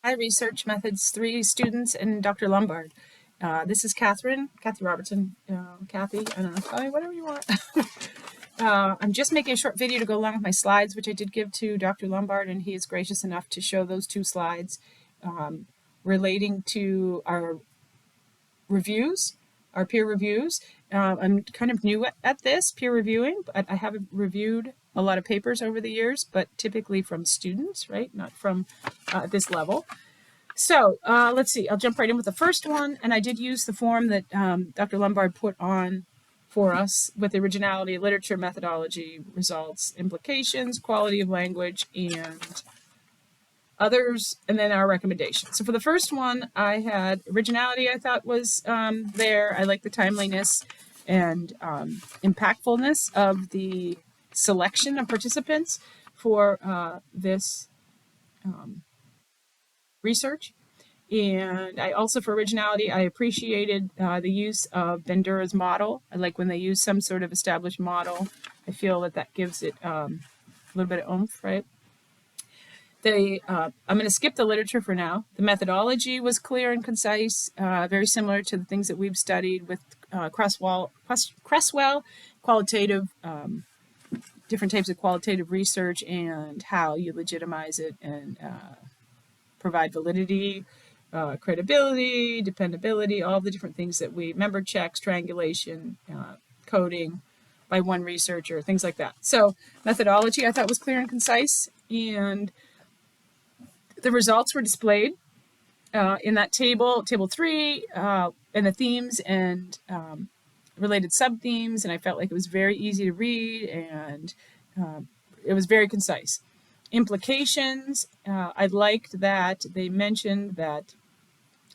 Hi, Research Methods 3 students and Dr. Lombard. This is Cathy Robertson. Cathy, I don't know, call me whatever you want. I'm just making a short video to go along with my slides, which I did give to Dr. Lombard, and he is gracious enough to show those two slides relating to our reviews, our peer reviews. I'm kind of new at this, peer reviewing, but I haven't reviewed a lot of papers over the years, but typically from students, right? Not from this level. So let's see, I'll jump right in with the first one. And I did use the form that Dr. Lombard put on for us with originality, literature, methodology, results, implications, quality of language, and others, and then our recommendations. So for the first one, I had originality, I thought was there. I like the timeliness and impactfulness of the selection of participants for this research. And I also, for originality, I appreciated the use of Bandura's model. I like when they use some sort of established model. I feel that that gives it a little bit of oomph, right? I'm going to skip the literature for now. The methodology was clear and concise, very similar to the things that we've studied with Cresswell, qualitative, different types of qualitative research and how you legitimize it and provide validity, credibility, dependability, all the different things that member checks, triangulation, coding by one researcher, things like that. So methodology I thought was clear and concise, and the results were displayed in that table 3, and the themes and related sub-themes, and I felt like it was very easy to read, and it was very concise. Implications, I liked that they mentioned that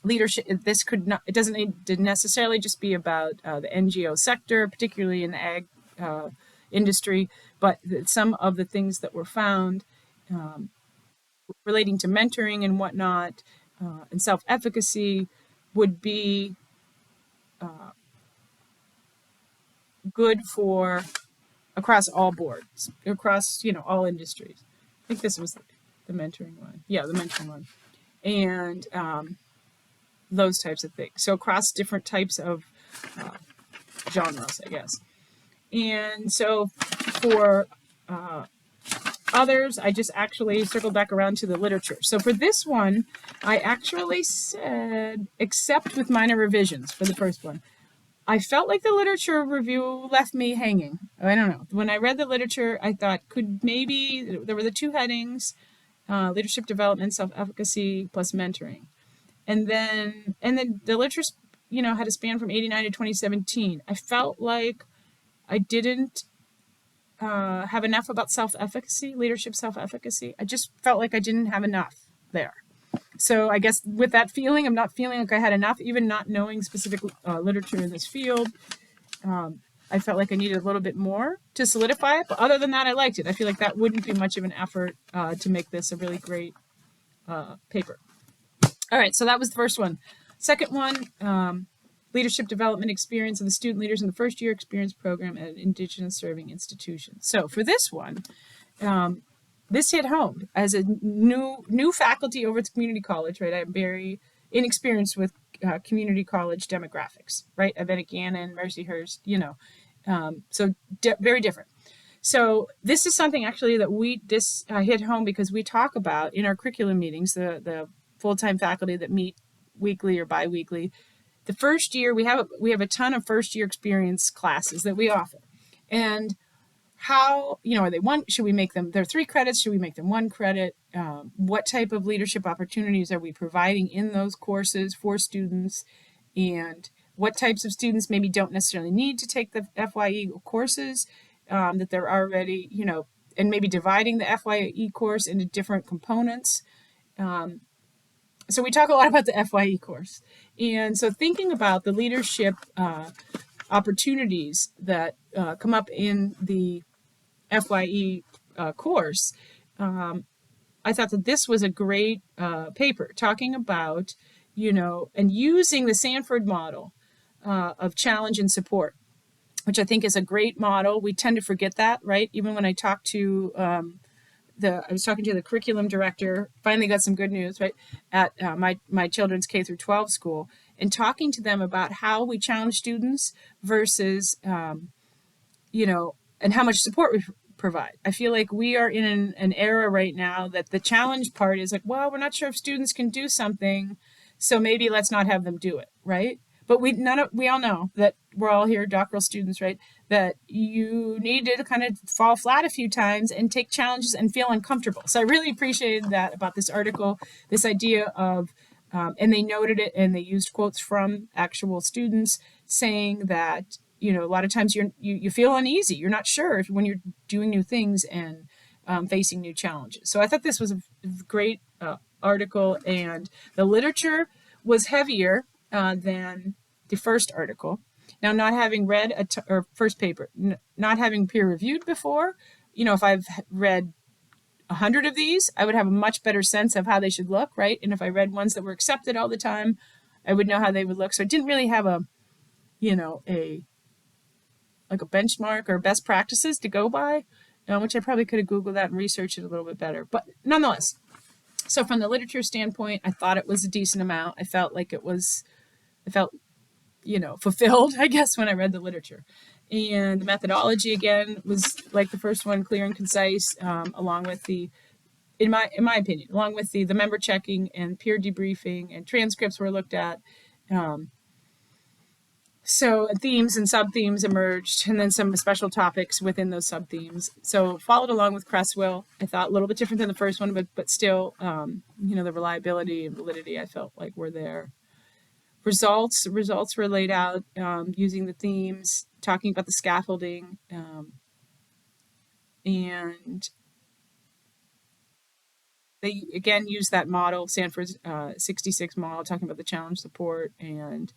leadership, this could not, it doesn't need to necessarily just be about the NGO sector, particularly in the ag industry, but some of the things that were found relating to mentoring and whatnot and self-efficacy would be good for across all boards, across, all industries. I think this was the mentoring one. Yeah, the mentoring one. And those types of things. So across different types of genres, I guess. And so for others, I just actually circled back around to the literature. So for this one, I actually said, except with minor revisions for the first one. I felt like the literature review left me hanging. I don't know. When I read the literature, I thought there were the two headings, leadership development, self-efficacy, plus mentoring. And then the literature, had a span from 89 to 2017. I felt like I didn't have enough about self-efficacy, leadership self-efficacy. I just felt like I didn't have enough there. So I guess with that feeling, I'm not feeling like I had enough, even not knowing specific literature in this field. I felt like I needed a little bit more to solidify it. But other than that, I liked it. I feel like that wouldn't be much of an effort to make this a really great paper. All right, so that was the first one. Second one, leadership development experience of the student leaders in the first year experience program at an Indigenous serving institution. So for this one, this hit home as a new faculty over at the community college, right? I'm very inexperienced with community college demographics, right? I've been at Gannon, Mercyhurst, so very different. So this is something actually that hit home because we talk about in our curriculum meetings, the full-time faculty that meet weekly or bi-weekly. The first year, we have a ton of first-year experience classes that we offer. And how, are they should we make them, they're 3 credits, should we make them 1 credit? What type of leadership opportunities are we providing in those courses for students? And what types of students maybe don't necessarily need to take the FYE courses that they're already, and maybe dividing the FYE course into different components. So we talk a lot about the FYE course. And so thinking about the leadership opportunities that come up in the FYE course, I thought that this was a great paper talking about, and using the Sanford model of challenge and support, which I think is a great model. We tend to forget that, right? Even when I talk to I was talking to the curriculum director, finally got some good news, right, at my children's K through 12 school, and talking to them about how we challenge students versus, and how much support we provide. I feel like we are in an era right now that the challenge part is like, well, we're not sure if students can do something, so maybe let's not have them do it, right? But we all know that we're all here doctoral students, right? That you need to kind of fall flat a few times and take challenges and feel uncomfortable. So I really appreciated that about this article, this idea of, and they noted it and they used quotes from actual students saying that, a lot of times you feel uneasy. You're not sure when you're doing new things and facing new challenges. So I thought this was a great article, and the literature was heavier than the first article. Now, not having read or first paper, not having peer reviewed before, if I've read 100 of these, I would have a much better sense of how they should look, right? And if I read ones that were accepted all the time, I would know how they would look. So I didn't really have a benchmark or best practices to go by, which I probably could have Googled that and researched it a little bit better. But nonetheless, so from the literature standpoint, I thought it was a decent amount. I felt, fulfilled, I guess, when I read the literature. And the methodology, again, was like the first one, clear and concise, along with in my opinion, along with the member checking and peer debriefing and transcripts were looked at. So themes and sub-themes emerged, and then some special topics within those sub-themes. So followed along with Cresswell. I thought a little bit different than the first one, but still, the reliability and validity I felt like were there. Results were laid out using the themes, talking about the scaffolding, and they again used that model, Sanford's 66 model, talking about the challenge support, and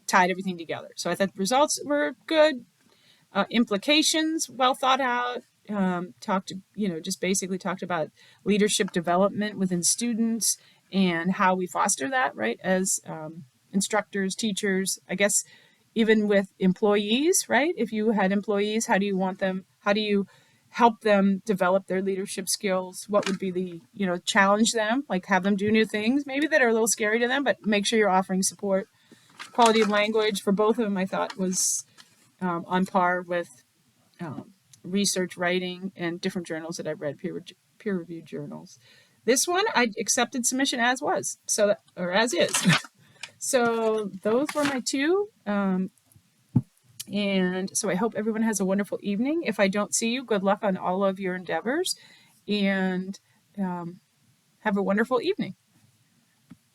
tied everything together. So I thought the results were good. Implications, well thought out. Just basically talked about leadership development within students and how we foster that, right, as instructors, teachers, I guess even with employees, right? If you had employees, how do you help them develop their leadership skills? What would be the, challenge them, like have them do new things, maybe that are a little scary to them, but make sure you're offering support. Quality of language for both of them, I thought, was on par with research writing and different journals that I've read, peer-reviewed journals. This one, I accepted submission as was, or as is. So those were my two. And so I hope everyone has a wonderful evening. If I don't see you, good luck on all of your endeavors, and have a wonderful evening.